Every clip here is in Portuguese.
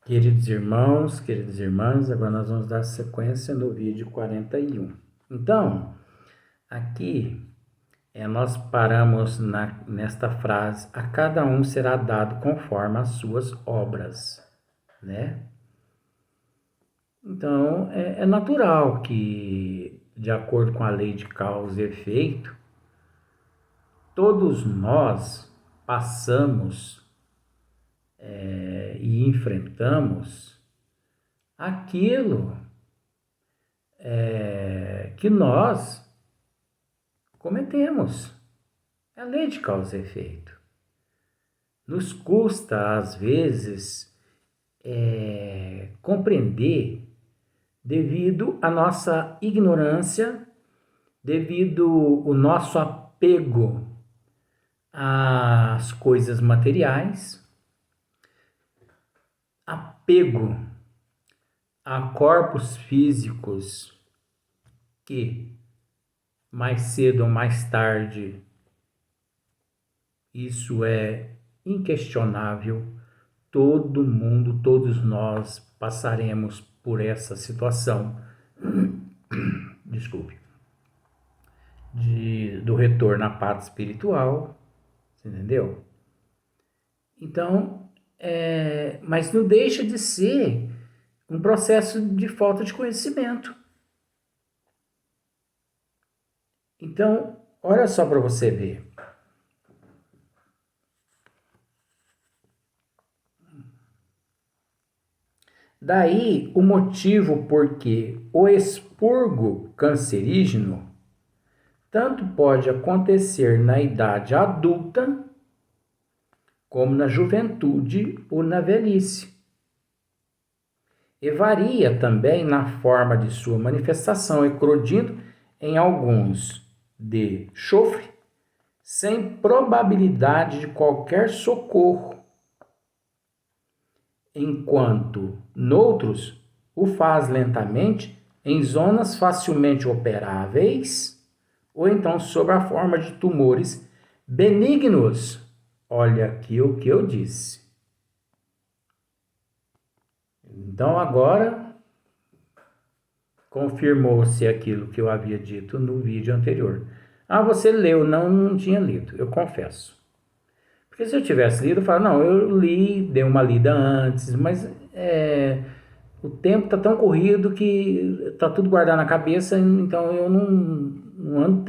Queridos irmãos, queridas irmãs, agora nós vamos dar sequência no vídeo 41. Então, aqui nós paramos nesta frase: a cada um será dado conforme as suas obras, né? Então, é natural que, de acordo com a lei de causa e efeito, todos nós passamos e enfrentamos aquilo que nós cometemos. É a lei de causa e efeito. Nos custa, às vezes, compreender devido à nossa ignorância, devido ao nosso apego às coisas materiais, apego a corpos físicos que mais cedo ou mais tarde, isso é inquestionável, todo mundo, todos nós passaremos por essa situação, desculpe, do retorno à pátria espiritual, entendeu? Então, mas não deixa de ser um processo de falta de conhecimento. Então, olha só para você ver. Daí o motivo por que o expurgo cancerígeno tanto pode acontecer na idade adulta, como na juventude ou na velhice. E varia também na forma de sua manifestação, eclodindo em alguns de chofre, sem probabilidade de qualquer socorro, enquanto noutros o faz lentamente em zonas facilmente operáveis, ou então sob a forma de tumores benignos. Olha aqui o que eu disse. Então agora confirmou-se aquilo que eu havia dito no vídeo anterior. Ah, você leu? Não tinha lido, eu confesso. Porque se eu tivesse lido, eu falo, não, eu li, dei uma lida antes, mas o tempo está tão corrido que está tudo guardado na cabeça, então eu não ando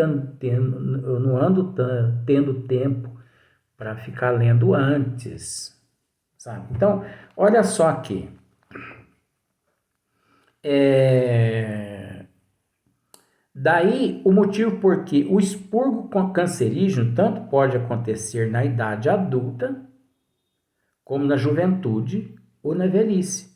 tendo tempo para ficar lendo antes, sabe? Então, olha só aqui. Daí o motivo por que o expurgo cancerígeno tanto pode acontecer na idade adulta, como na juventude ou na velhice,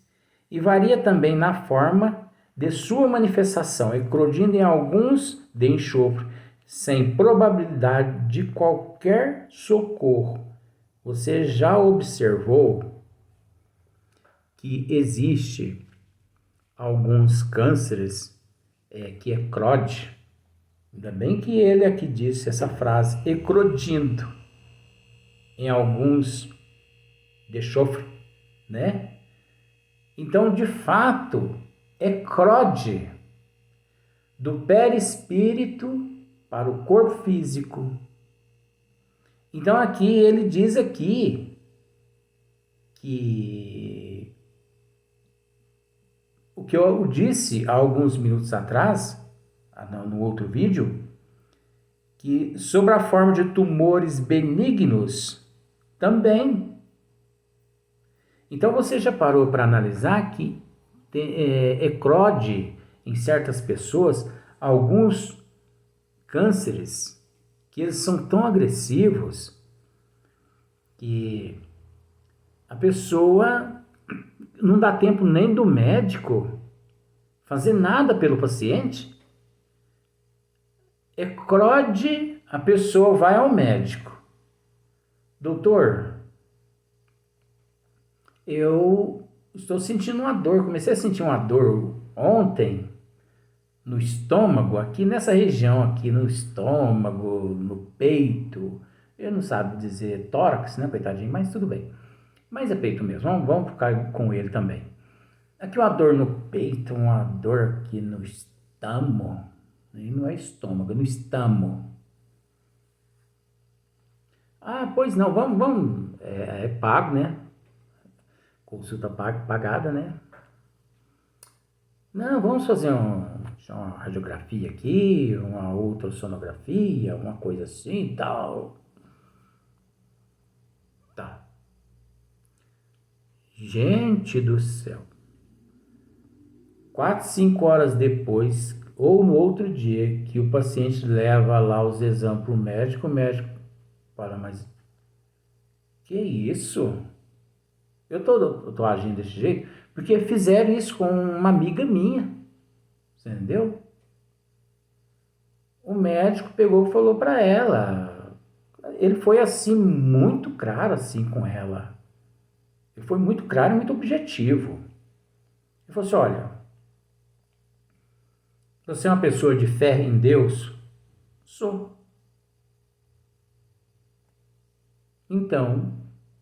e varia também na forma de sua manifestação, eclodindo em alguns de enxofre, sem probabilidade de qualquer socorro. Você já observou que existe alguns cânceres que eclode? Ainda bem que ele aqui disse essa frase, eclodindo em alguns de chofre, né? Então, de fato, eclode do perispírito para o corpo físico. Então, aqui ele diz aqui que o que eu disse há alguns minutos atrás, no outro vídeo, que sobre a forma de tumores benignos também. Então você já parou para analisar que eclode em certas pessoas alguns cânceres que eles são tão agressivos que a pessoa não dá tempo nem do médico fazer nada pelo paciente. Eclode, a pessoa vai ao médico. Doutor, eu estou sentindo uma dor, comecei a sentir uma dor ontem no estômago, aqui nessa região, aqui no estômago, no peito, eu não sabe dizer tórax, né, coitadinho, mas tudo bem. Mas é peito mesmo, vamos ficar com ele também. Aqui uma dor no peito, uma dor aqui no estômago. Não é estômago, é no estômago. Ah, pois não, vamos. É pago, né? Consulta pagada, né? Não, vamos fazer uma radiografia aqui, uma ultrassonografia, uma coisa assim e tal. Tá. Gente do céu. 4, 5 horas depois, ou no outro dia, que o paciente leva lá os exames para o médico fala, mas que isso? Eu tô agindo desse jeito porque fizeram isso com uma amiga minha, entendeu? O médico pegou e falou para ela, ele foi assim muito claro assim com ela, ele foi muito claro e muito objetivo. Ele falou assim, olha, você é uma pessoa de fé em Deus? Sou. Então,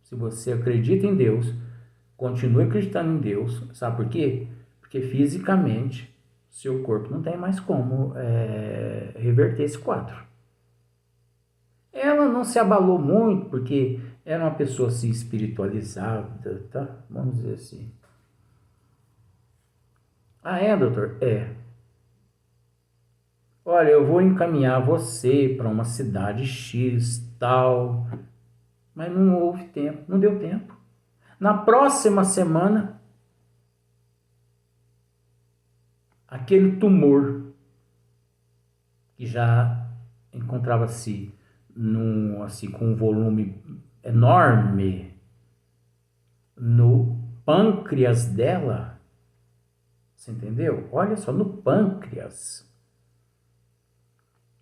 se você acredita em Deus, continue acreditando em Deus. Sabe por quê? Porque fisicamente seu corpo não tem mais como reverter esse quadro. Ela não se abalou muito porque era uma pessoa assim espiritualizada, tá? Vamos dizer assim. Ah, é, doutor? É. Olha, eu vou encaminhar você para uma cidade X, tal. Mas não houve tempo, não deu tempo. Na próxima semana, aquele tumor que já encontrava-se assim, com um volume enorme no pâncreas dela, você entendeu? Olha só, no pâncreas.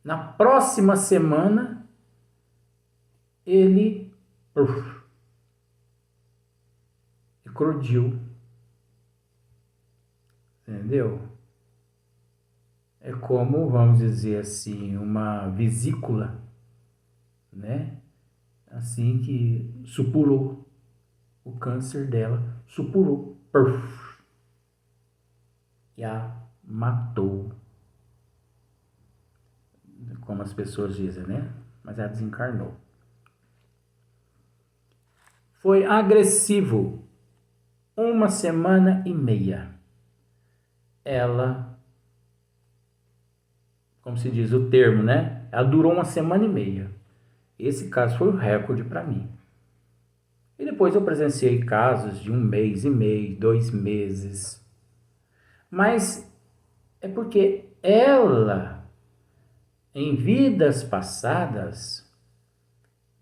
Na próxima semana, ele eclodiu, entendeu? É como, vamos dizer assim, uma vesícula, né? Assim que supurou o câncer dela, supurou, e a matou, como as pessoas dizem, né? Mas ela desencarnou. Foi agressivo, 1 semana e meia. Ela, como se diz o termo, né? Ela durou 1 semana e meia. Esse caso foi o recorde para mim. E depois eu presenciei casos de 1 mês e meio, 2 meses. Mas é porque ela, em vidas passadas,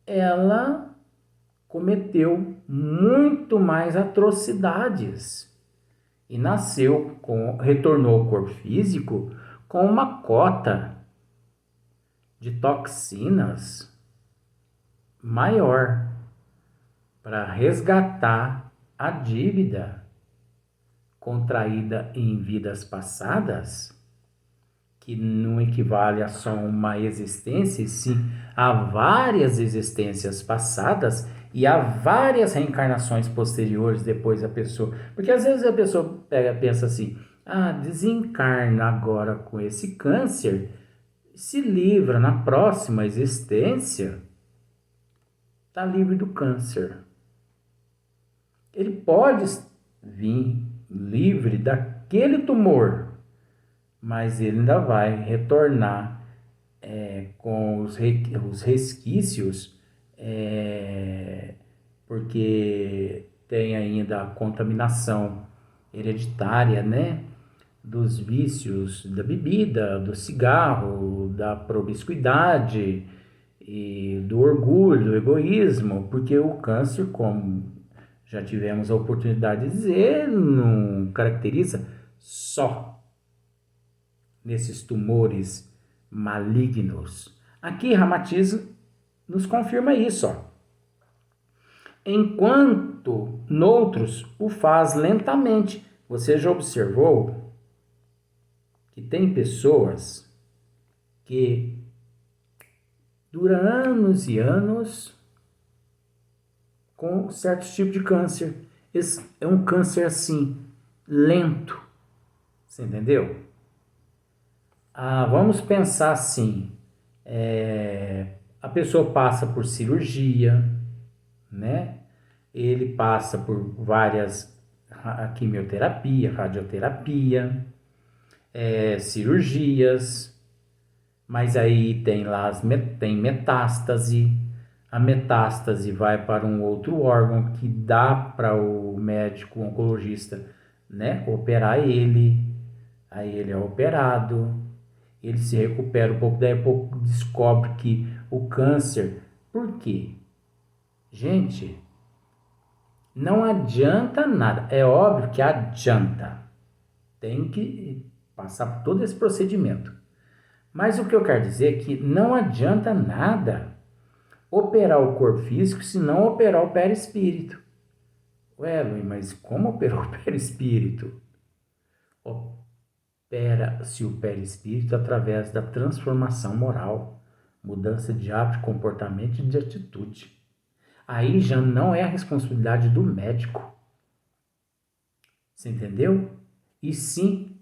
ela cometeu muito mais atrocidades e retornou ao corpo físico com uma cota de toxinas maior para resgatar a dívida contraída em vidas passadas, que não equivale a só uma existência, e sim a várias existências passadas e a várias reencarnações posteriores depois da pessoa. Porque às vezes a pessoa pensa assim, desencarna agora com esse câncer, se livra na próxima existência, está livre do câncer. Ele pode vir livre daquele tumor, mas ele ainda vai retornar com os resquícios, porque tem ainda a contaminação hereditária, né? Dos vícios da bebida, do cigarro, da promiscuidade e do orgulho, do egoísmo, porque o câncer, como já tivemos a oportunidade de dizer, não caracteriza só nesses tumores malignos. Aqui Ramatiz nos confirma isso, ó. Enquanto noutros o faz lentamente. Você já observou que tem pessoas que duram anos e anos com certos tipos de câncer. Esse é um câncer assim, lento. Você entendeu? Vamos pensar assim, a pessoa passa por cirurgia, né? Ele passa por várias quimioterapia, radioterapia, cirurgias, mas aí tem lá tem metástase. A metástase vai para um outro órgão que dá para o médico oncologista, né, operar ele. Aí ele é operado, ele se recupera um pouco, daí a pouco descobre que o câncer. Por quê? Gente, não adianta nada. É óbvio que adianta. Tem que passar por todo esse procedimento. Mas o que eu quero dizer é que não adianta nada operar o corpo físico se não operar o perispírito. Ué, Luiz, mas como operar o perispírito? Opera-se o perispírito através da transformação moral, mudança de hábito, de comportamento e de atitude. Aí já não é a responsabilidade do médico. Você entendeu? E sim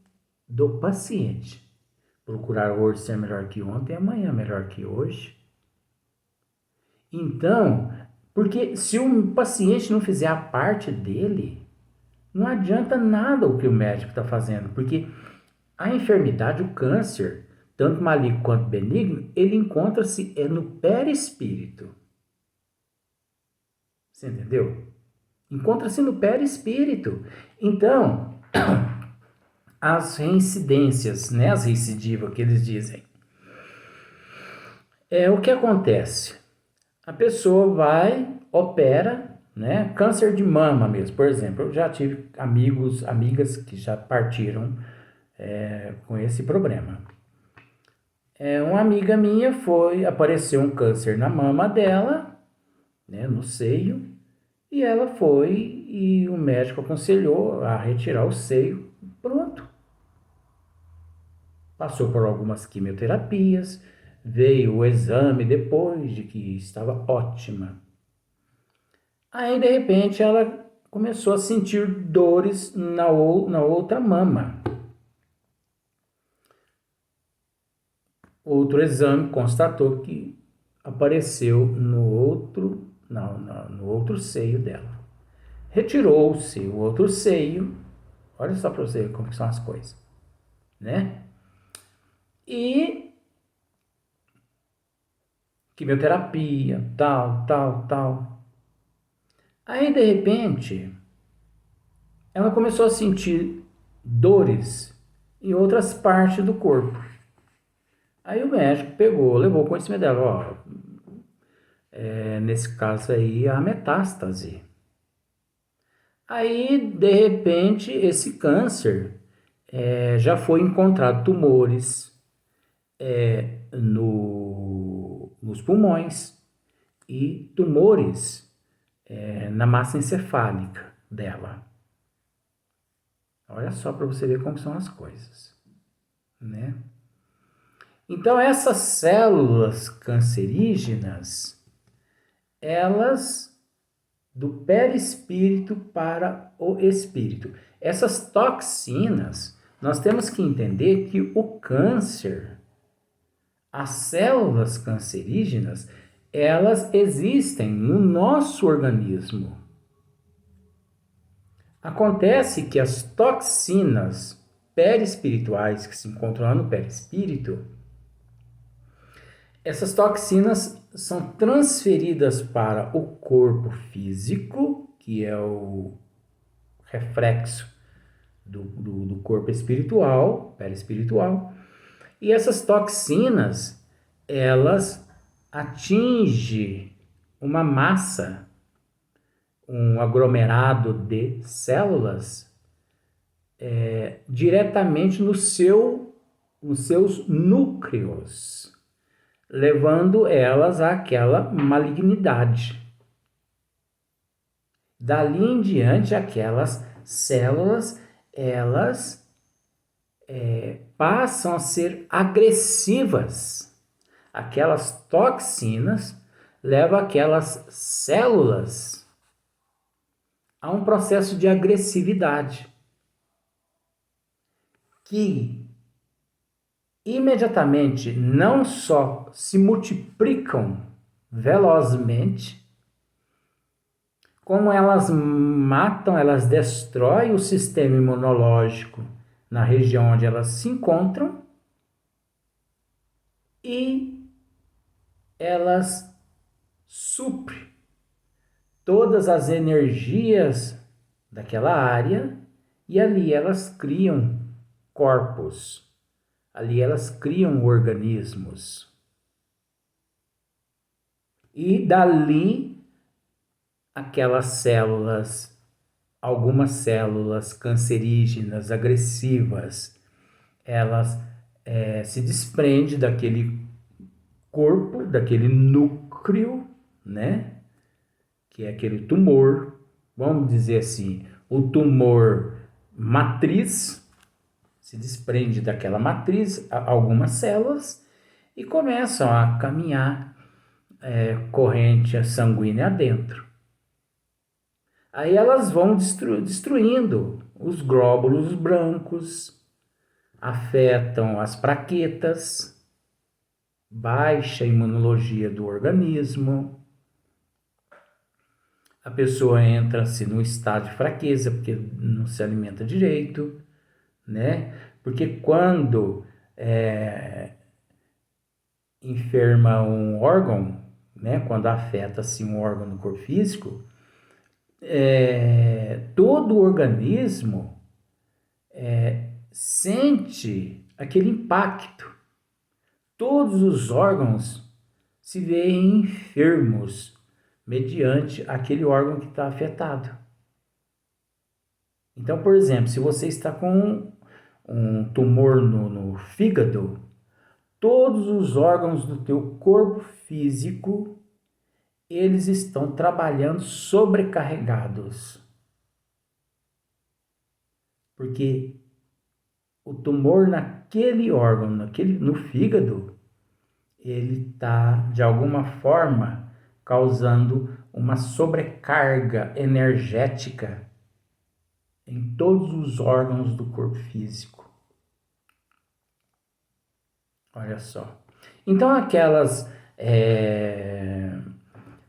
do paciente. Procurar hoje ser melhor que ontem, amanhã melhor que hoje. Então, porque se o paciente não fizer a parte dele, não adianta nada o que o médico está fazendo, porque a enfermidade, o câncer, tanto maligno quanto benigno, ele encontra-se no perispírito. Você entendeu? Encontra-se no perispírito. Então, as reincidências, né, as recidivas que eles dizem, o que acontece? A pessoa vai, opera, né, câncer de mama mesmo, por exemplo. Eu já tive amigas que já partiram com esse problema. Uma amiga minha apareceu um câncer na mama dela, né, no seio, e ela foi e o médico aconselhou a retirar o seio. Pronto. Passou por algumas quimioterapias, veio o exame depois de que estava ótima. Aí, de repente, ela começou a sentir dores na outra mama. Outro exame constatou que apareceu no outro seio dela. Retirou-se o outro seio. Olha só para você ver como são as coisas, né? E quimioterapia, tal. Aí, de repente, ela começou a sentir dores em outras partes do corpo. Aí o médico levou o conhecimento dela, nesse caso aí, a metástase. Aí, de repente, esse câncer já foi encontrado tumores nos pulmões e tumores na massa encefálica dela. Olha só para você ver como são as coisas, né? Então, essas células cancerígenas, elas do perispírito para o espírito. Essas toxinas, nós temos que entender que o câncer, as células cancerígenas, elas existem no nosso organismo. Acontece que as toxinas perispirituais que se encontram lá no perispírito, essas toxinas são transferidas para o corpo físico, que é o reflexo do corpo espiritual, perispiritual, e essas toxinas, elas atingem uma massa, um aglomerado de células, diretamente nos seus núcleos, levando elas àquela malignidade. Dali em diante, aquelas células, elas passam a ser agressivas. Aquelas toxinas levam aquelas células há um processo de agressividade que imediatamente não só se multiplicam velozmente, como elas matam, elas destroem o sistema imunológico na região onde elas se encontram e elas suprem todas as energias daquela área e ali elas criam corpos, ali elas criam organismos. E dali aquelas células, algumas células cancerígenas, agressivas, elas se desprendem daquele corpo, daquele núcleo, né? Que é aquele tumor, vamos dizer assim, o tumor matriz, se desprende daquela matriz algumas células e começam a caminhar corrente sanguínea adentro. Aí elas vão destruindo os glóbulos brancos, afetam as plaquetas, baixa imunologia do organismo. A pessoa entra-se num estado de fraqueza, porque não se alimenta direito, né? Porque quando enferma um órgão, né? Quando afeta-se um órgão no corpo físico, todo o organismo sente aquele impacto. Todos os órgãos se veem enfermos mediante aquele órgão que está afetado. Então, por exemplo, se você está com um tumor no fígado, todos os órgãos do teu corpo físico, eles estão trabalhando sobrecarregados. Porque o tumor naquele órgão, no fígado, ele está, de alguma forma, causando uma sobrecarga energética em todos os órgãos do corpo físico. Olha só. Então, aquelas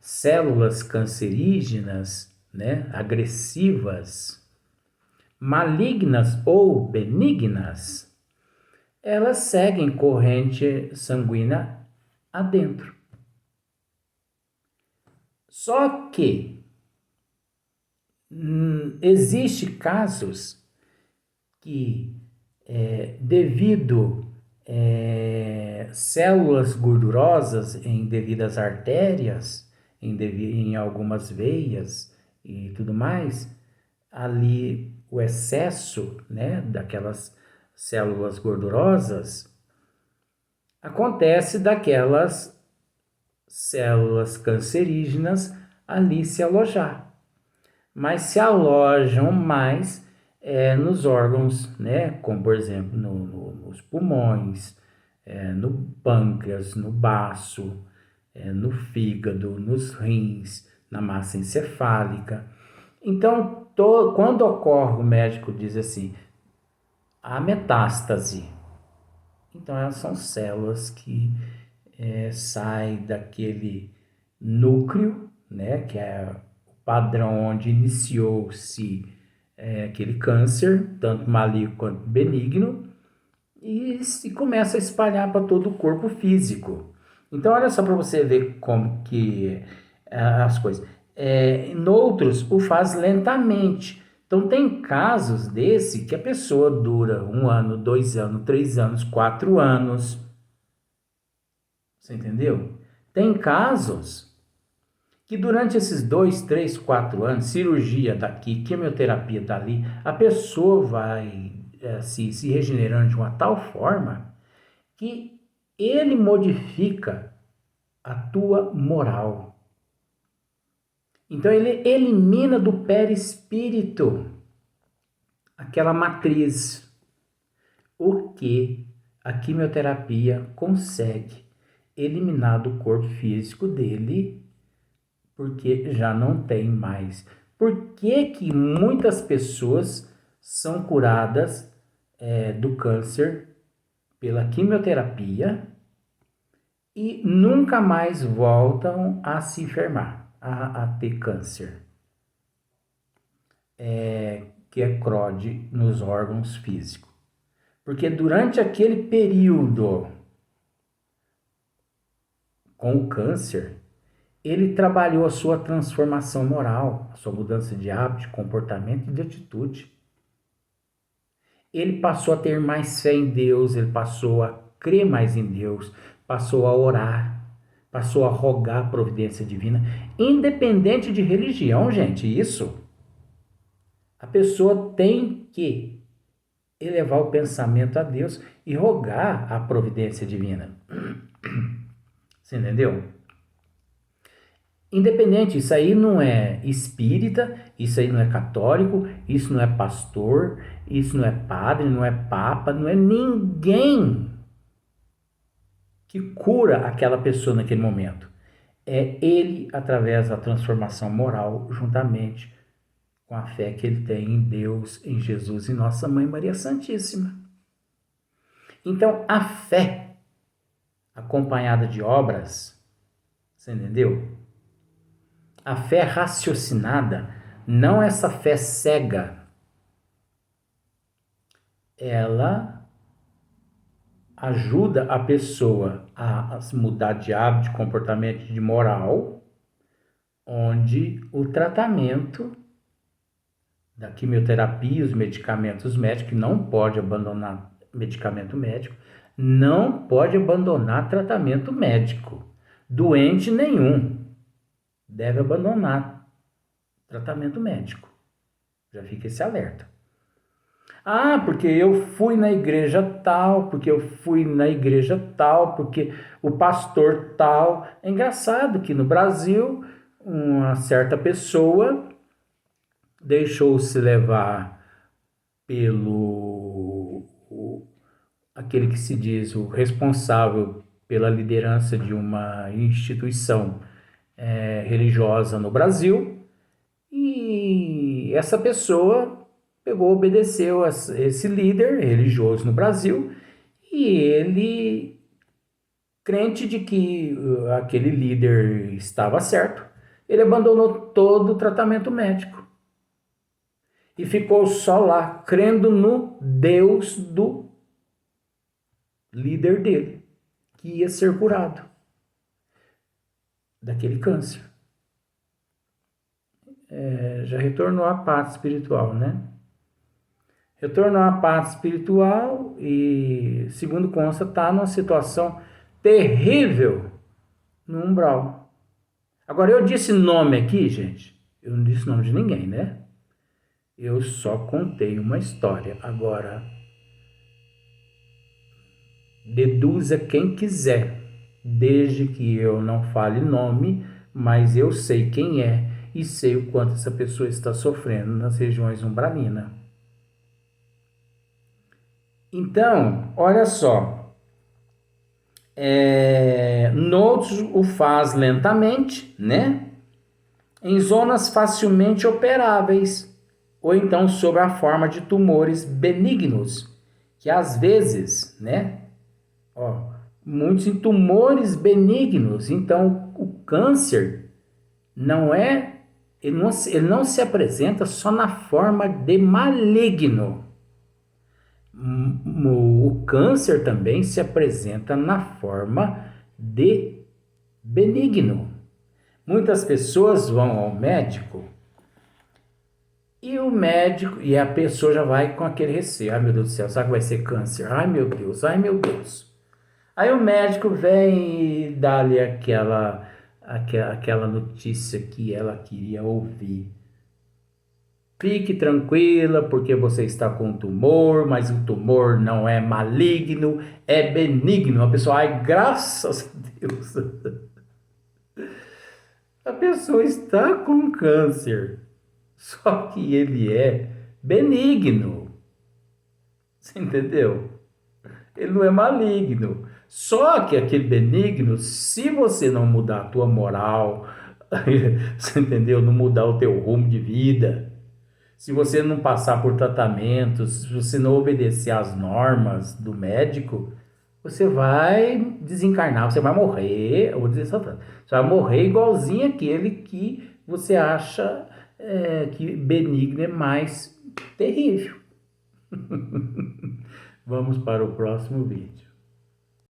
células cancerígenas, né, agressivas, malignas ou benignas, elas seguem corrente sanguínea adentro. Só que existe casos que, devido células gordurosas em devidas artérias, em algumas veias e tudo mais, ali o excesso, né, daquelas células gordurosas, acontece daquelas células cancerígenas ali se alojar. Mas se alojam mais nos órgãos, né, como por exemplo nos pulmões, no pâncreas, no baço, no fígado, nos rins, na massa encefálica. Então, quando ocorre, o médico diz assim, a metástase. Então, elas são células que saem daquele núcleo, né, que é o padrão onde iniciou-se aquele câncer, tanto maligno quanto benigno, e se começa a espalhar para todo o corpo físico. Então, olha só para você ver como que as coisas. Noutros, o faz lentamente. Então, tem casos desse que a pessoa dura 1 ano, 2 anos, 3 anos, 4 anos. Você entendeu? Tem casos que durante esses 2, 3, 4 anos, cirurgia daqui, quimioterapia dali, a pessoa vai se regenerando de uma tal forma que ele modifica a tua moral. Então ele elimina do perispírito aquela matriz, o que a quimioterapia consegue eliminar do corpo físico dele, porque já não tem mais Por que que muitas pessoas são curadas do câncer pela quimioterapia e nunca mais voltam a se enfermar, a ter câncer, que é CROD nos órgãos físicos? Porque durante aquele período com o câncer, ele trabalhou a sua transformação moral, a sua mudança de hábito, de comportamento e de atitude. Ele passou a ter mais fé em Deus, ele passou a crer mais em Deus, passou a orar, passou a rogar a providência divina, independente de religião, gente, isso. A pessoa tem que elevar o pensamento a Deus e rogar a providência divina. Você entendeu? Independente, isso aí não é espírita, isso aí não é católico, isso não é pastor, isso não é padre, não é papa, não é ninguém que cura aquela pessoa naquele momento. É ele através da transformação moral, juntamente com a fé que ele tem em Deus, em Jesus e Nossa Mãe Maria Santíssima. Então, a fé acompanhada de obras, você entendeu? A fé raciocinada, não essa fé cega, ela ajuda a pessoa a mudar de hábito, de comportamento, de moral, onde o tratamento da quimioterapia, os medicamentos médicos, não pode abandonar medicamento médico, não pode abandonar tratamento médico. Doente nenhum deve abandonar tratamento médico. Já fica esse alerta. Ah, porque eu fui na igreja tal, porque eu fui na igreja tal, porque o pastor tal. É engraçado que no Brasil, uma certa pessoa deixou-se levar pelo aquele que se diz o responsável pela liderança de uma instituição religiosa no Brasil, e essa pessoa pegou, obedeceu a esse líder religioso no Brasil, e ele, crente de que aquele líder estava certo, ele abandonou todo o tratamento médico e ficou só lá, crendo no Deus do líder dele, que ia ser curado daquele câncer. Já retornou à paz espiritual, né? Retornou à paz espiritual e, segundo consta, está numa situação terrível no umbral. Agora, eu disse nome aqui, gente. Eu não disse nome de ninguém, né? Eu só contei uma história. Agora, deduza quem quiser, desde que eu não fale nome, mas eu sei quem é e sei o quanto essa pessoa está sofrendo nas regiões umbralinas. Então, olha só, noutros o faz lentamente, né? Em zonas facilmente operáveis, ou então sob a forma de tumores benignos, que às vezes, né? Muitos em tumores benignos. Então, o câncer ele não se apresenta só na forma de maligno. O câncer também se apresenta na forma de benigno. Muitas pessoas vão ao médico e a pessoa já vai com aquele receio. Ai, meu Deus do céu, será que vai ser câncer? Ai, meu Deus, ai, meu Deus. Aí o médico vem e dá-lhe aquela notícia que ela queria ouvir. Fique tranquila, porque você está com um tumor, mas o tumor não é maligno, é benigno. A pessoa, ai, graças a Deus. A pessoa está com câncer, só que ele é benigno. Você entendeu? Ele não é maligno. Só que aquele benigno, se você não mudar a tua moral, Você entendeu? Não mudar o teu rumo de vida. Se você não passar por tratamentos, se você não obedecer às normas do médico, você vai desencarnar, você vai morrer, eu vou dizer essa frase, você vai morrer igualzinho aquele que você acha que benigno é mais terrível. Vamos para o próximo vídeo.